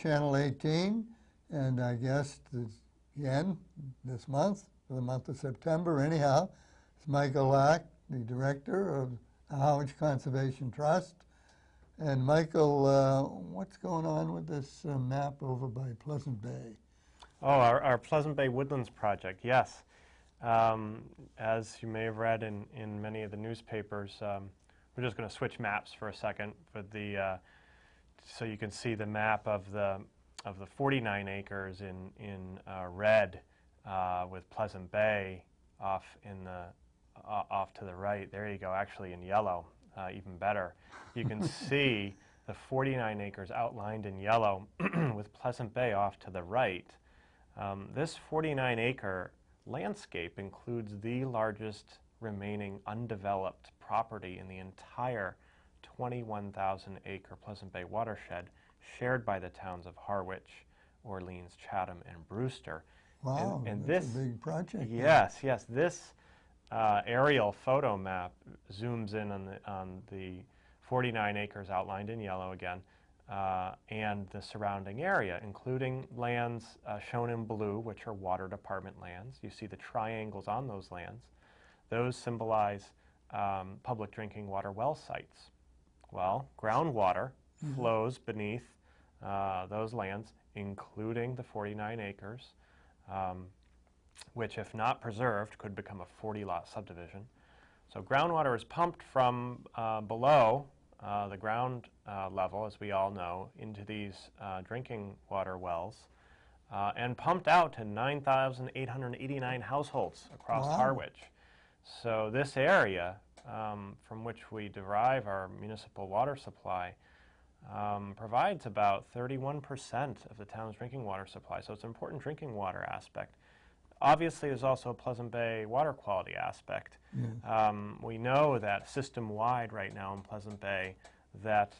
Channel 18, and our guest is, again, this month, for the month of September anyhow, is Michael Lack, the director of the Harwich Conservation Trust. And Michael, what's going on with this map over by Pleasant Bay? Oh, our Pleasant Bay Woodlands project, yes. As you may have read in many of the newspapers, we're just going to switch maps for a second with the, so you can see the map of the 49 acres in red with Pleasant Bay off to the right. There you go, actually in yellow, even better. You can see the 49 acres outlined in yellow with Pleasant Bay off to the right. This 49-acre landscape includes the largest remaining undeveloped property in the entire 21,000-acre Pleasant Bay watershed, shared by the towns of Harwich, Orleans, Chatham, and Brewster. Wow, and that's a big project. Yes, yes. This aerial photo map zooms in on the 49 acres outlined in yellow again, and the surrounding area, including lands shown in blue, which are water department lands. You see the triangles on those lands. Those symbolize public drinking water well sites. Well, groundwater flows beneath those lands, including the 49 acres, which, if not preserved, could become a 40-lot subdivision. So groundwater is pumped from below the ground level, as we all know, into these drinking water wells, and pumped out to 9,889 households across Harwich. So this area, from which we derive our municipal water supply, provides about 31% of the town's drinking water supply. So it's an important drinking water aspect. Obviously, there's also a Pleasant Bay water quality aspect. We know that system-wide right now in Pleasant Bay that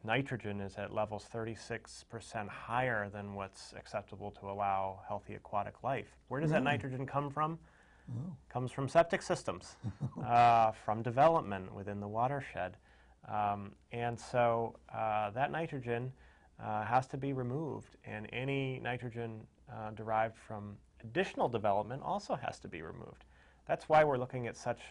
nitrogen is at levels 36% higher than what's acceptable to allow healthy aquatic life. Where does that nitrogen come from? Comes from septic systems, from development within the watershed. And so that nitrogen has to be removed, and any nitrogen derived from additional development also has to be removed. That's why we're looking at such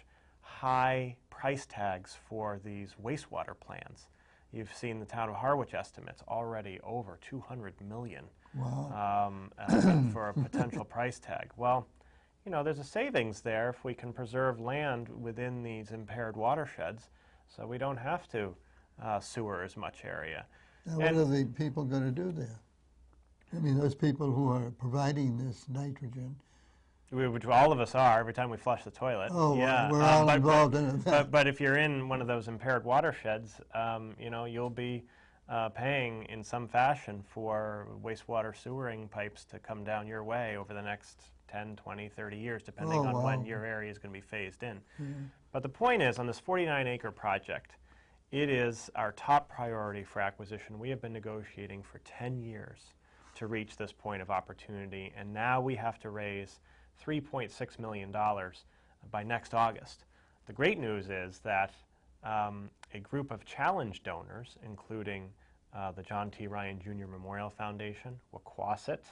high price tags for these wastewater plants. You've seen the town of Harwich estimates already over $200 million for a potential price tag. Well, you know, there's a savings there if we can preserve land within these impaired watersheds, so we don't have to sewer as much area. Now, what are the people going to do there? I mean, those people who are providing this nitrogen. Which all of us are every time we flush the toilet. Oh, yeah. We're all involved in it. But if you're in one of those impaired watersheds, you know, you'll be paying in some fashion for wastewater sewering pipes to come down your way over the next 10, 20, 30 years, depending on when your area is going to be phased in. But the point is, on this 49-acre project, it is our top priority for acquisition. We have been negotiating for 10 years to reach this point of opportunity, and now we have to raise $3.6 million by next August. The great news is that a group of challenge donors, including the John T. Ryan Jr. Memorial Foundation, Wacquasit,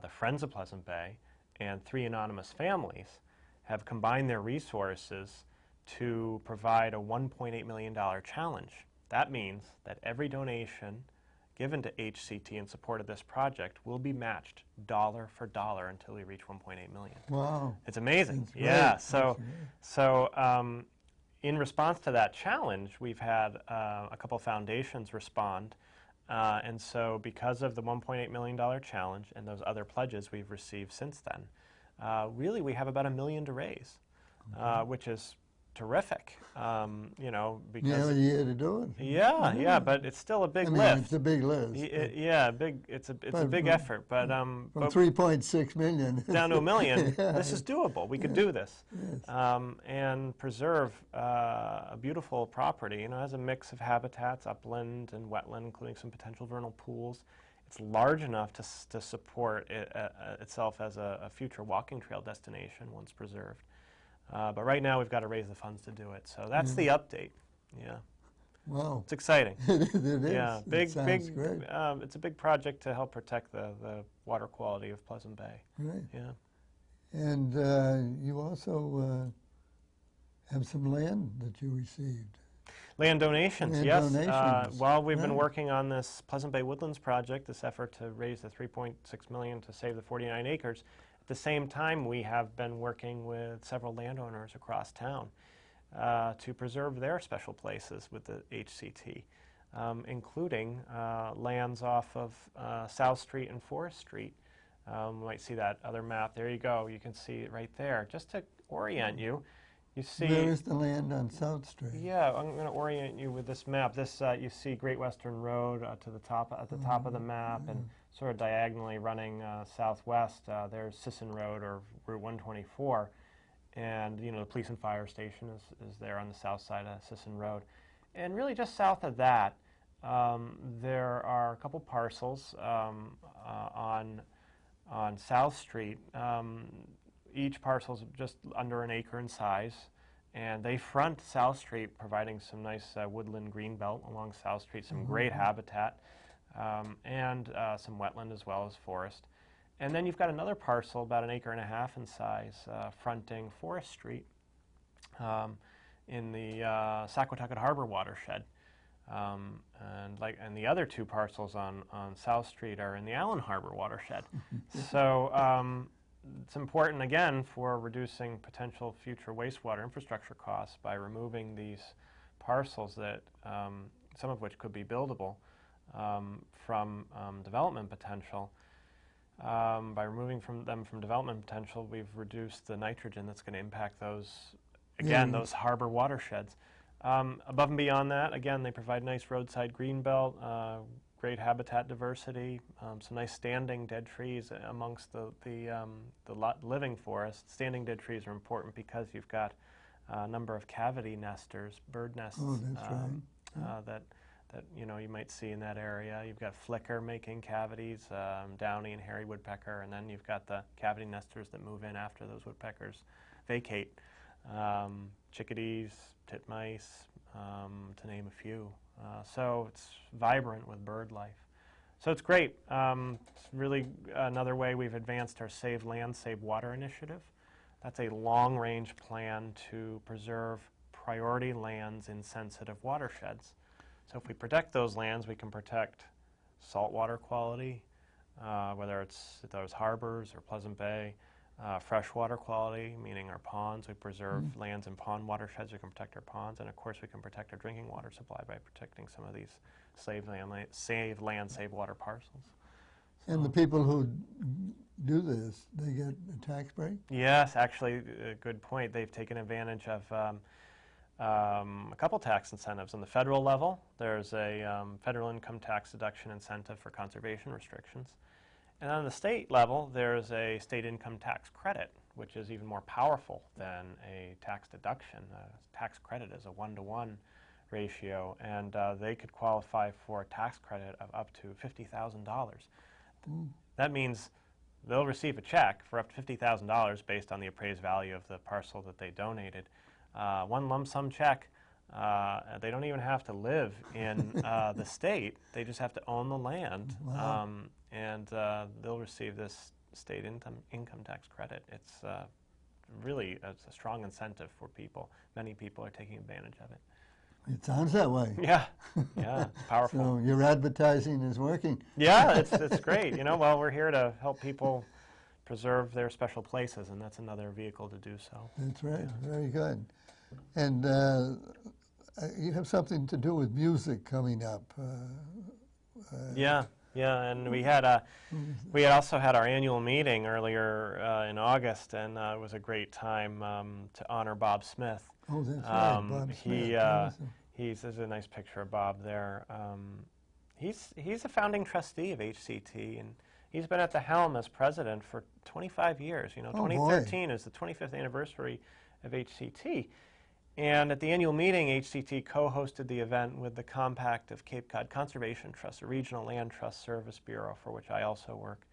the Friends of Pleasant Bay, and 3 anonymous families, have combined their resources to provide a $1.8 million challenge. That means that every donation given to HCT in support of this project will be matched dollar for dollar until we reach 1.8 million. Wow. It's amazing. That's Yeah. great. So in response to that challenge, we've had a couple foundations respond. And so because of the $1.8 million challenge and those other pledges we've received since then, really we have about $1 million to raise, which is terrific, you know, because you have a year to do it. Yeah, but it's still a big lift. It's a big lift. It's a big effort, but from 3.6 million down to $1 million, this is doable. We could do this, and preserve a beautiful property. You know, it has a mix of habitats, upland and wetland, including some potential vernal pools. It's large enough to support itself as a future walking trail destination once preserved. But right now we've got to raise the funds to do it. So that's the update. Yeah. Wow. It's exciting. It is. Yeah, It sounds great. it's a big project to help protect the water quality of Pleasant Bay. Right. Yeah. And you also have some land that you received. Land donations, Land yes. donations, Well, we've been right. working on this Pleasant Bay Woodlands project, this effort to raise the $3.6 million to save the 49 acres. At the same time, we have been working with several landowners across town to preserve their special places with the HCT, including lands off of South Street and Forest Street. You might see that other map. There you go. You can see it right there. Just to orient you, you see. Where is the land on South Street? Yeah, I'm going to orient you with this map. This you see Great Western Road to the top at the top of the map, and sort of diagonally running southwest. There's Sisson Road or Route 124, and the police and fire station is there on the south side of Sisson Road, and really just south of that, there are a couple parcels on South Street. Each parcel is just under an acre in size, and they front South Street, providing some nice woodland green belt along South Street, some great habitat, and some wetland as well as forest. And then you've got another parcel about an acre and a half in size, fronting Forest Street in the Saquatucket Harbor watershed. And the other two parcels on South Street are in the Allen Harbor watershed. So it's important, again, for reducing potential future wastewater infrastructure costs by removing these parcels that, some of which could be buildable, from development potential. By removing them from development potential, we've reduced the nitrogen that's going to impact those, again, those harbor watersheds. Above and beyond that, again, they provide nice roadside greenbelt, great habitat diversity, some nice standing dead trees amongst the living forest. Standing dead trees are important because you've got a number of cavity nesters, bird nests. Oh, that's right. That you might see in that area. You've got flicker making cavities, downy and hairy woodpecker, and then you've got the cavity nesters that move in after those woodpeckers vacate. Chickadees, titmice, to name a few. So it's vibrant with bird life. So it's great. It's really another way we've advanced our Save Land, Save Water initiative. That's a long-range plan to preserve priority lands in sensitive watersheds. So if we protect those lands, we can protect saltwater quality, whether it's those harbors or Pleasant Bay, freshwater quality, meaning our ponds. We preserve lands and pond watersheds. We can protect our ponds, and of course we can protect our drinking water supply by protecting some of these save land, save water parcels. So. And the people who do this, they get a tax break? Yes, actually, a good point. They've taken advantage of a couple tax incentives. On the federal level, there's a federal income tax deduction incentive for conservation restrictions. And on the state level, there's a state income tax credit, which is even more powerful than a tax deduction. A tax credit is a 1-to-1 ratio, and they could qualify for a tax credit of up to $50,000. That means they'll receive a check for up to $50,000 based on the appraised value of the parcel that they donated. One lump sum check. They don't even have to live in the state. They just have to own the land. Wow. And they'll receive this state income tax credit. It's really a strong incentive for people. Many people are taking advantage of it. It sounds that way. Yeah, yeah, it's powerful. So your advertising is working. Yeah, it's great. Well, we're here to help people preserve their special places, and that's another vehicle to do so. That's right. Yeah. Very good. And you have something to do with music coming up. Yeah, and we had also had our annual meeting earlier in August, and it was a great time to honor Bob Smith. Oh, that's right, Bob Smith. There's a nice picture of Bob there. He's a founding trustee of HCT, and he's been at the helm as president for 25 years. 2013 is the 25th anniversary of HCT. And at the annual meeting, HCT co-hosted the event with the Compact of Cape Cod Conservation Trust, a regional land trust service bureau for which I also work.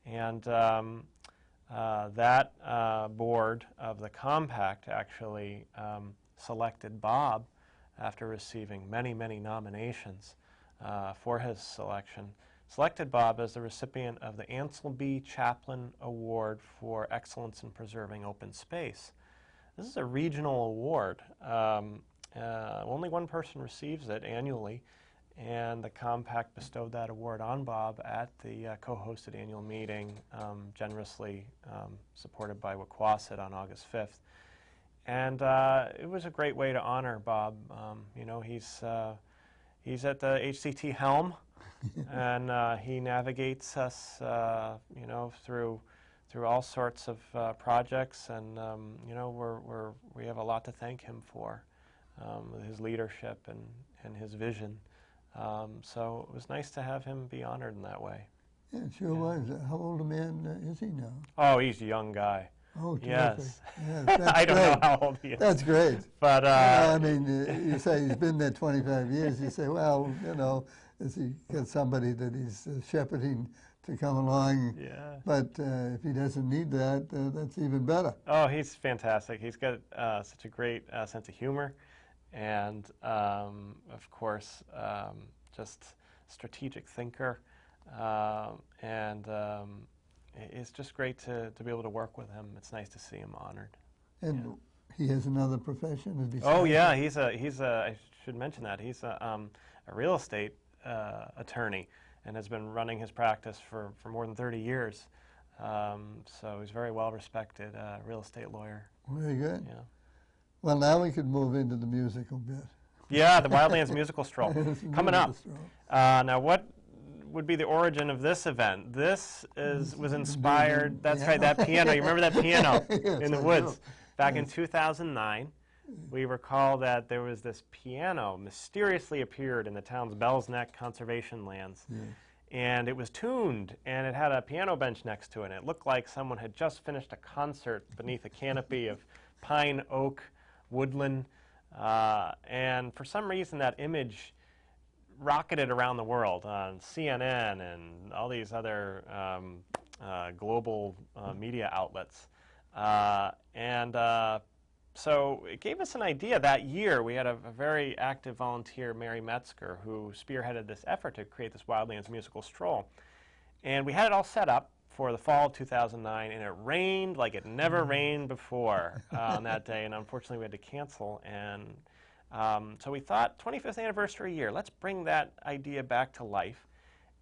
And that board of the Compact actually selected Bob after receiving many, many nominations for his selection, selected Bob as the recipient of the Ansel B. Chaplin Award for Excellence in Preserving Open Space. This is a regional award. Only one person receives it annually, and the Compact bestowed that award on Bob at the co-hosted annual meeting, generously supported by Wauquasit on August 5th. And it was a great way to honor Bob. You know, he's at the HCT helm, and he navigates us, you know, through all sorts of projects, and you know, we have a lot to thank him for, his leadership and his vision. So it was nice to have him be honored in that way. Yeah, it sure was. How old a man is he now? Oh, he's a young guy. Oh, terrific. Yes. Yes, I don't know how old he is. That's great. But I mean, you say he's been there 25 years. You say, well, you know, is he got somebody that he's shepherding to come along? Yeah. But if he doesn't need that, that's even better. Oh, he's fantastic. He's got such a great sense of humor, and of course, just strategic thinker, and it's just great to be able to work with him. It's nice to see him honored. And he has another profession? Oh yeah, he's a I should mention that he's a real estate attorney, and has been running his practice for more than 30 years. So he's very well respected real estate lawyer. Very good. Yeah. Well, now we could move into the musical bit. Yeah, the Wildlands Musical Stroll coming up. Now, what would be the origin of this event? This was inspired. That's right, that piano. You remember that piano in the woods back in 2009? We recall that there was this piano mysteriously appeared in the town's Bell's Neck conservation lands. Yes. And it was tuned, and it had a piano bench next to it. And it looked like someone had just finished a concert beneath a canopy of pine, oak, woodland. And for some reason, that image rocketed around the world on CNN and all these other global media outlets. So it gave us an idea. That year, we had a very active volunteer, Mary Metzger, who spearheaded this effort to create this Wildlands Musical Stroll. And we had it all set up for the fall of 2009, and it rained like it never rained before on that day, and unfortunately we had to cancel. And so we thought, 25th anniversary year, let's bring that idea back to life.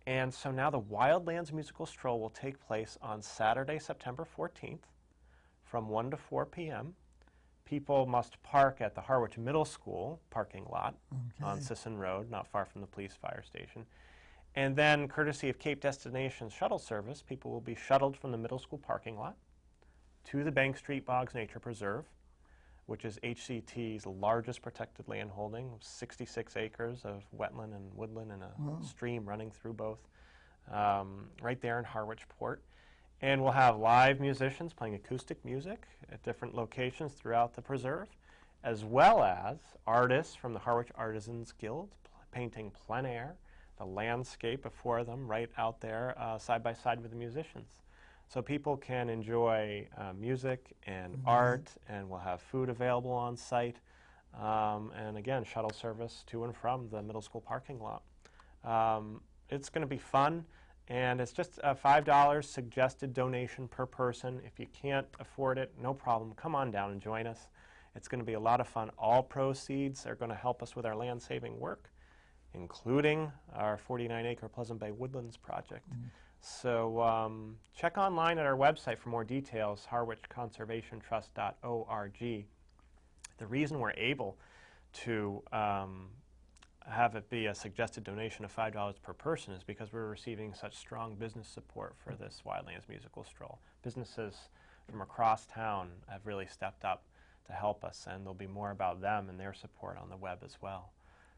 And so now the Wildlands Musical Stroll will take place on Saturday, September 14th from 1 to 4 p.m. People must park at the Harwich Middle School parking lot on Sisson Road, not far from the police fire station. And then, courtesy of Cape Destinations shuttle service, people will be shuttled from the middle school parking lot to the Bank Street Boggs Nature Preserve, which is HCT's largest protected land holding, 66 acres of wetland and woodland and a stream running through both, right there in Harwich Port. And we'll have live musicians playing acoustic music at different locations throughout the preserve, as well as artists from the Harwich Artisans Guild painting plein air, the landscape before them right out there side by side with the musicians. So people can enjoy music and art, and we'll have food available on site, and again, shuttle service to and from the middle school parking lot. It's going to be fun. And it's just a $5 suggested donation per person. If you can't afford it, no problem. Come on down and join us. It's going to be a lot of fun. All proceeds are going to help us with our land-saving work, including our 49-acre Pleasant Bay Woodlands project. So check online at our website for more details, harwichconservationtrust.org. The reason we're able to have it be a suggested donation of $5 per person is because we're receiving such strong business support for this Wildlands Musical Stroll. Businesses from across town have really stepped up to help us, and there'll be more about them and their support on the web as well.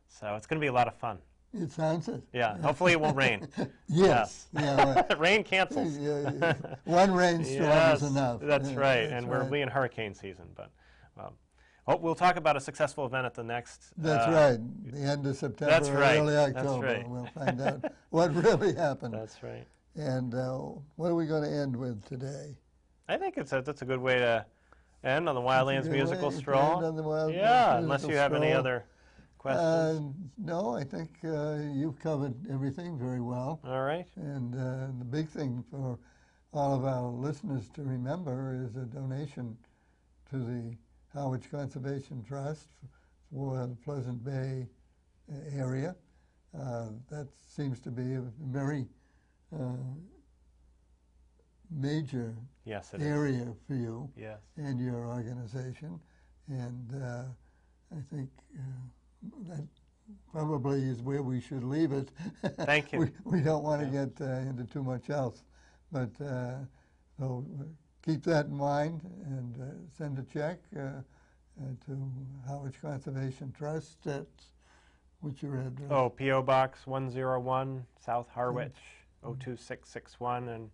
So it's going to be a lot of fun. It sounds it. Yeah, hopefully it won't rain. Yes. Yeah, rain cancels. One rainstorm is enough. That's right, that's and right. we'll be in hurricane season, but we'll talk about a successful event at the next. That's right. The end of September, that's right. early October. That's right. We'll find out what really happened. That's right. And what are we going to end with today? I think that's a good way to end on the Wildlands Musical Stroll. End on the Wildlands yeah, Musical unless you have any Stroll. other questions? No, I think you've covered everything very well. All right. And the big thing for all of our listeners to remember is a donation to the Harwich Conservation Trust for the Pleasant Bay area. That seems to be a very major Yes, it is. area for you Yes. and your organization. And I think that probably is where we should leave it. Thank you. We don't want to get into too much else. But so keep that in mind and send a check to Harwich Conservation Trust. That's what's your address? Oh, P.O. Box 101, South Harwich, 02661. And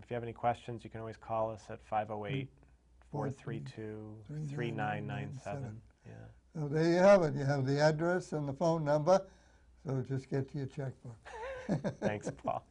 if you have any questions, you can always call us at 508-432-3997. Yeah. So there you have it. You have the address and the phone number. So just get to your checkbook. Thanks, Paul.